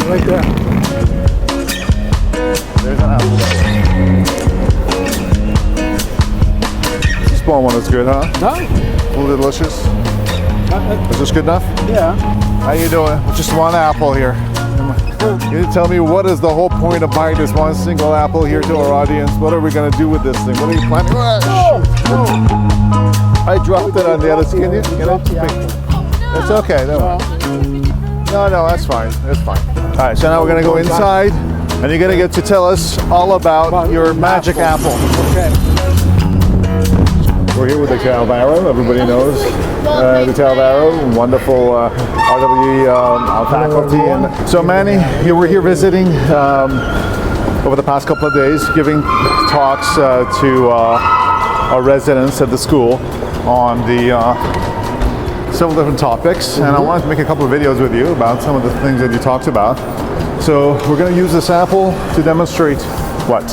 Right there. There's an apple. This small one is good, huh? No? A little delicious. Is this good enough? Yeah. How you doing? Just one apple here. Can you tell me what is the whole point of buying this one single apple here to our audience? What are we going to do with this thing? What are you planning? I dropped it on the other skin. It's okay. No, that's fine. That's fine. All right, so now we're going to go inside, and you're going to get to tell us all about your magic apple. Okay. We're here with the Alvaro. Everybody knows the Alvaro, wonderful RWE faculty. And so, Manny, you were here visiting over the past couple of days, giving talks to our residents at the school on the several different topics. And I wanted to make a couple of videos with you about some of the things that you talked about. So we're going to use this apple to demonstrate what?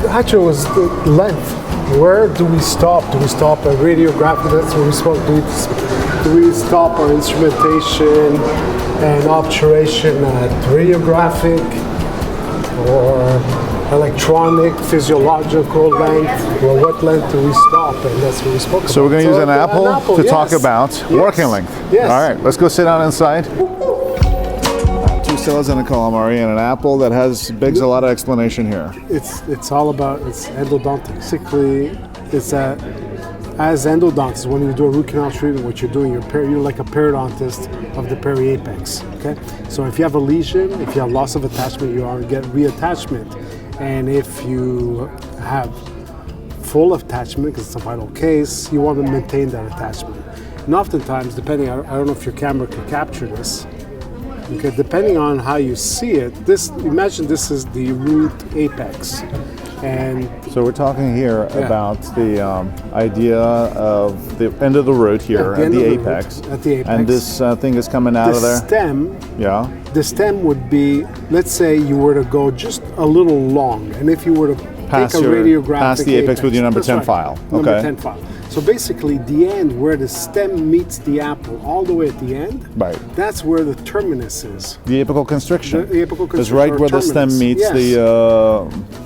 Actually, it was the length. Where do we stop? Do we stop at radiographic? That's what we spoke. Do we stop our instrumentation and obturation at radiographic or electronic, physiological length? Well, what length do we stop? And that's what we spoke about. So we're going to use an apple to talk about working length. Yes. All right, let's go sit down inside. Two cells and a calamari and an apple that begs a lot of explanation here. It's all about endodontics. Basically, it's as endodontists, when you do a root canal treatment, what you're doing, you're like a periodontist of the periapex. Okay, so if you have a lesion, if you have loss of attachment, you are get reattachment, and if you have full attachment because it's a vital case, you want to maintain that attachment. And oftentimes, depending, I don't know if your camera can capture this. Okay, depending on how you see it, imagine this is the root apex, and so we're talking here about the idea of the end of the root here at the apex. At the apex, and this thing is coming out of there. The stem would be, let's say, you were to go just a little long, and if you were to pass take a radiographic past the apex with your number 10 file. Number 10 file. So basically, the end where the stem meets the apple, all the way at the end, that's where the terminus is. The apical constriction. The apical constriction is right where the stem meets the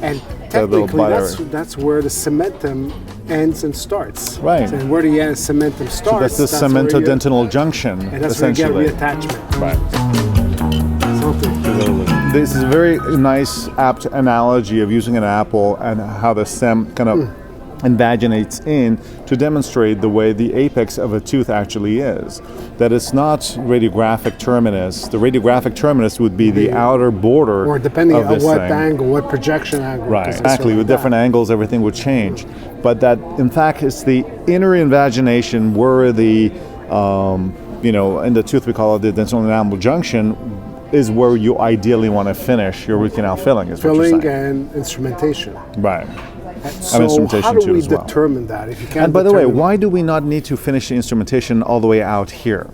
and technically, that's where the cementum ends and starts. Right. And where the cementum starts, so that's the cementodentinal junction, and that's essentially. Where you get reattachment. Right. This is a very nice, apt analogy of using an apple and how the stem kind of invaginates in to demonstrate the way the apex of a tooth actually is. That it's not radiographic terminus. The radiographic terminus would be the outer border, or depending of this on what thing. Angle, what projection angle. Right, exactly. With different angles, everything would change. But that, in fact, it's the inner invagination where the, in the tooth we call it the dental enamel junction, is where you ideally want to finish your root canal filling. Is filling what you're saying. and instrumentation. Right. So how do we determine that? If you can't. And by the way, why do we not need to finish the instrumentation all the way out here?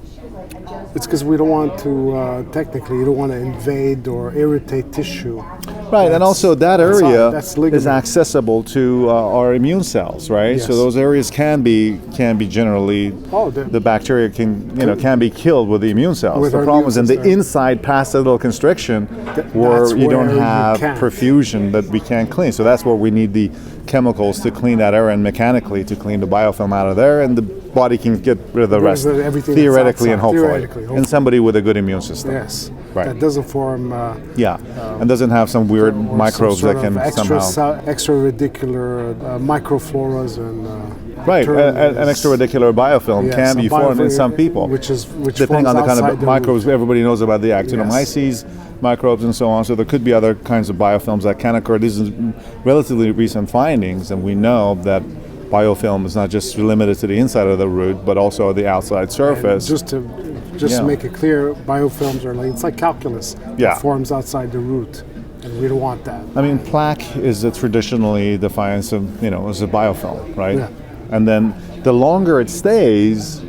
It's because we don't want to, technically, you don't want to invade or irritate tissue. Right, and also that area is accessible to our immune cells, right? Yes. So those areas can be generally, the bacteria can be killed with the immune cells. The problem is in the inside past the little constriction where you don't have perfusion that we can't clean. So that's where we need the chemicals to clean that area and mechanically to clean the biofilm out of there, and the body can get rid of the rest theoretically and hopefully in somebody with a good immune system. Yes, right. That doesn't form and doesn't have some weird microbes that can somehow extra-radicular microfloras and right, an extra-radicular biofilm can be formed in some people, which depending on the kind of microbes. Root. Everybody knows about the actinomyces microbes and so on. So there could be other kinds of biofilms that can occur. These are relatively recent findings, and we know that biofilm is not just limited to the inside of the root, but also the outside surface. And just to make it clear, biofilms are it's like calculus. It forms outside the root, and we don't want that. I mean, plaque is traditionally defined as a biofilm, right? Yeah. And then the longer it stays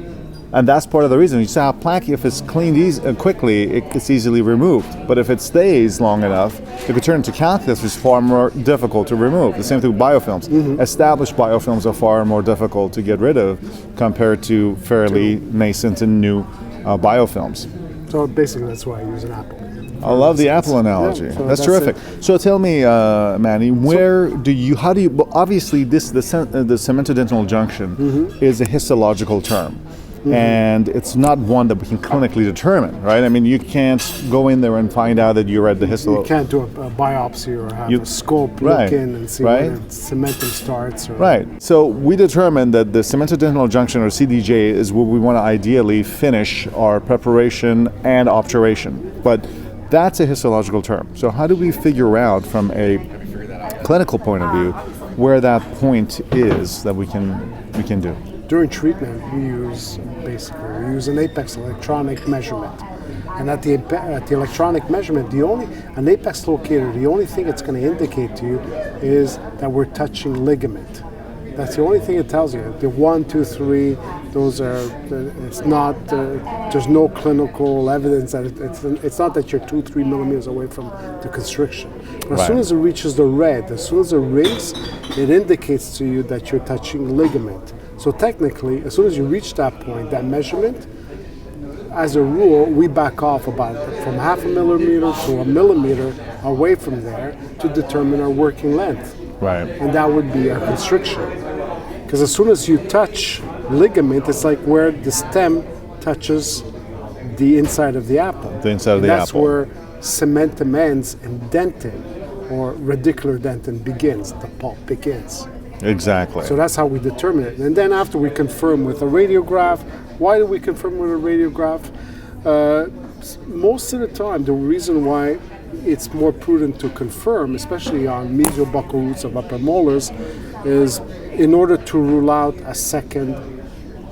And that's part of the reason. You see how plaque, if it's cleaned quickly, it's easily removed. But if it stays long enough, it could turn into calculus, which is far more difficult to remove. The same thing with biofilms. Established biofilms are far more difficult to get rid of compared to fairly nascent and new biofilms. So basically, that's why I use an apple. I love the apple analogy. Yeah, so that's terrific. So tell me, Manny, how do you? Well, obviously, the cemento-dentinal junction is a histological term, and it's not one that we can clinically determine, right? I mean, you can't go in there and find out that you're at the histological. You can't do a biopsy or have a scope look in and see where cementum starts. Right. So we determined that the cemento-dentinal junction, or CDJ, is where we want to ideally finish our preparation and obturation, but that's a histological term. So how do we figure out from a clinical point of view where that point is that we can do? During treatment, we use an apex electronic measurement. And at the electronic measurement, an apex locator, the only thing it's going to indicate to you is that we're touching ligament. That's the only thing it tells you. The 1, 2, 3, those are. It's not. There's no clinical evidence that it's not that you're 2-3 millimeters away from the constriction. But as soon as it reaches the red, as soon as it rings, it indicates to you that you're touching ligament. So technically, as soon as you reach that point, that measurement, as a rule, we back off from 0.5 millimeter to 1 millimeter away from there to determine our working length. Right. And that would be a constriction. Because as soon as you touch ligament, it's like where the stem touches the inside of the apple. The inside of the that's apple. Where cementum ends and dentin, or radicular dentin, begins. The pulp begins. Exactly. So that's how we determine it. And then after we confirm with a radiograph. Why do we confirm with a radiograph? Most of the time, the reason why it's more prudent to confirm, especially on mesial buccal roots of upper molars, is in order to rule out a second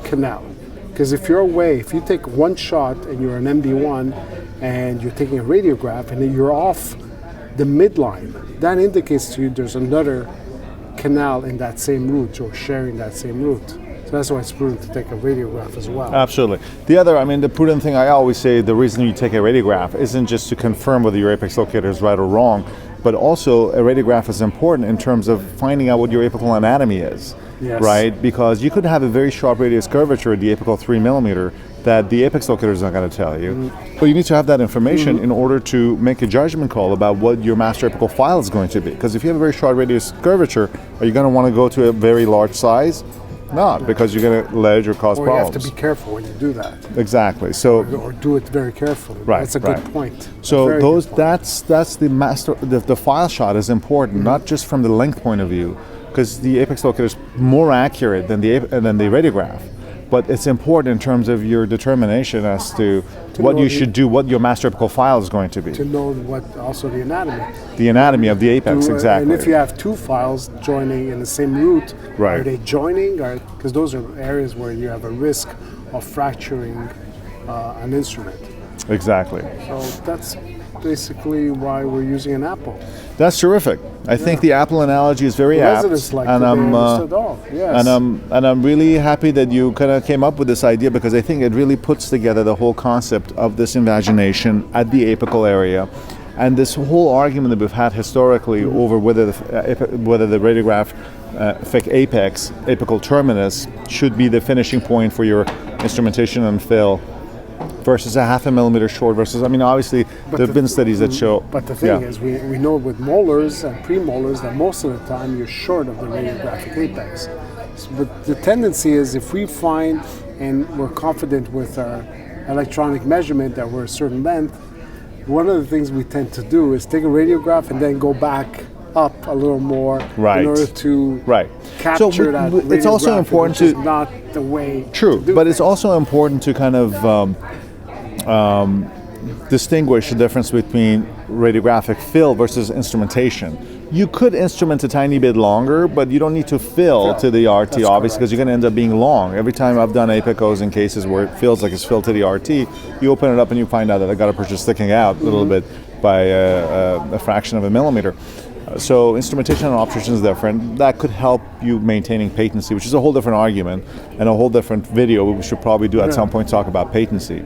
canal. Because if you take one shot and you're an MB1 and you're taking a radiograph and then you're off the midline, that indicates to you there's another canal in that same root or sharing that same root. So that's why it's prudent to take a radiograph as well. Absolutely. The prudent thing I always say, the reason you take a radiograph isn't just to confirm whether your apex locator is right or wrong, but also a radiograph is important in terms of finding out what your apical anatomy is, right? Because you could have a very sharp radius curvature at the apical 3 millimeter that the apex locator is not going to tell you. But you need to have that information in order to make a judgment call about what your master apical file is going to be. Because if you have a very short radius curvature, are you going to want to go to a very large size? Not, because you're going to ledge or cause problems. You have to be careful when you do that. Exactly. So or do it very carefully. Right. That's a good point. So that's the master. The file shot is important, not just from the length point of view, because the apex locator is more accurate than the radiograph. But it's important in terms of your determination as to what you should do, what your master apical file is going to be. To know also the anatomy. The anatomy of the apex, exactly. And if you have two files joining in the same root, right. Are they joining? Because those are areas where you have a risk of fracturing an instrument. Exactly. So that's basically why we're using an apple. That's terrific. I think the apple analogy is very apt, and I'm really happy that you kind of came up with this idea, because I think it really puts together the whole concept of this invagination at the apical area, and this whole argument that we've had historically over whether the radiograph thick apex, apical terminus, should be the finishing point for your instrumentation and fill, versus a 0.5 millimeter short versus, obviously there have been studies that show. But the thing is, we know with molars and premolars that most of the time you're short of the radiographic apex. But the tendency is, if we find and we're confident with our electronic measurement that we're a certain length, one of the things we tend to do is take a radiograph and then go back up a little more in order to capture that radiograph. It's also important to not the way. True, but it's also important to kind of distinguish the difference between radiographic fill versus instrumentation. You could instrument a tiny bit longer, but you don't need to fill to the RT, obviously, because you're going to end up being long. Every time I've done apicos in cases where it feels like it's filled to the RT, you open it up and you find out that the gutta perch is sticking out a little bit by a fraction of a millimeter. So instrumentation and obturations is different. That could help you maintaining patency, which is a whole different argument and a whole different video we should probably do at some point, talk about patency.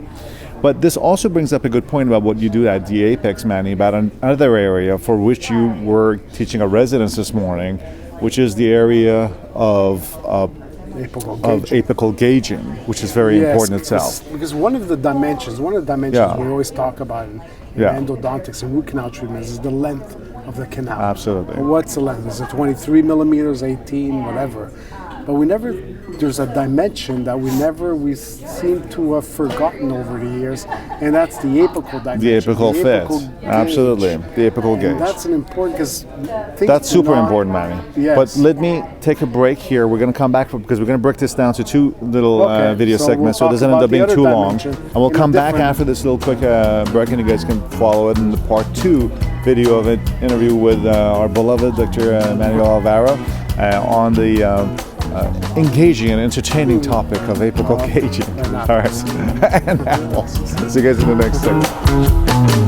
But this also brings up a good point about what you do at the Apex, Manny, about another area for which you were teaching a residence this morning, which is the area of apical gauging, which is very important itself. Because one of the dimensions we always talk about in endodontics and root canal treatments is the length of the canal. Absolutely. Well, what's the length? Is it 23 millimeters, 18, whatever? But there's a dimension that we seem to have forgotten over the years, and that's the apical dimension. The apical fit. Absolutely. The apical gauge. That's an important, because that's super important, Manny. Yes. But let me take a break here. We're going to come back because we're going to break this down to two little video segments, so it doesn't end up being too long. And we'll come back after this little quick break, and you guys can follow it in the part 2 video of an interview with our beloved Dr. Emanuel Alvaro on the engaging and entertaining topic of apical gauging. All right. And apples. See you guys in the next segment.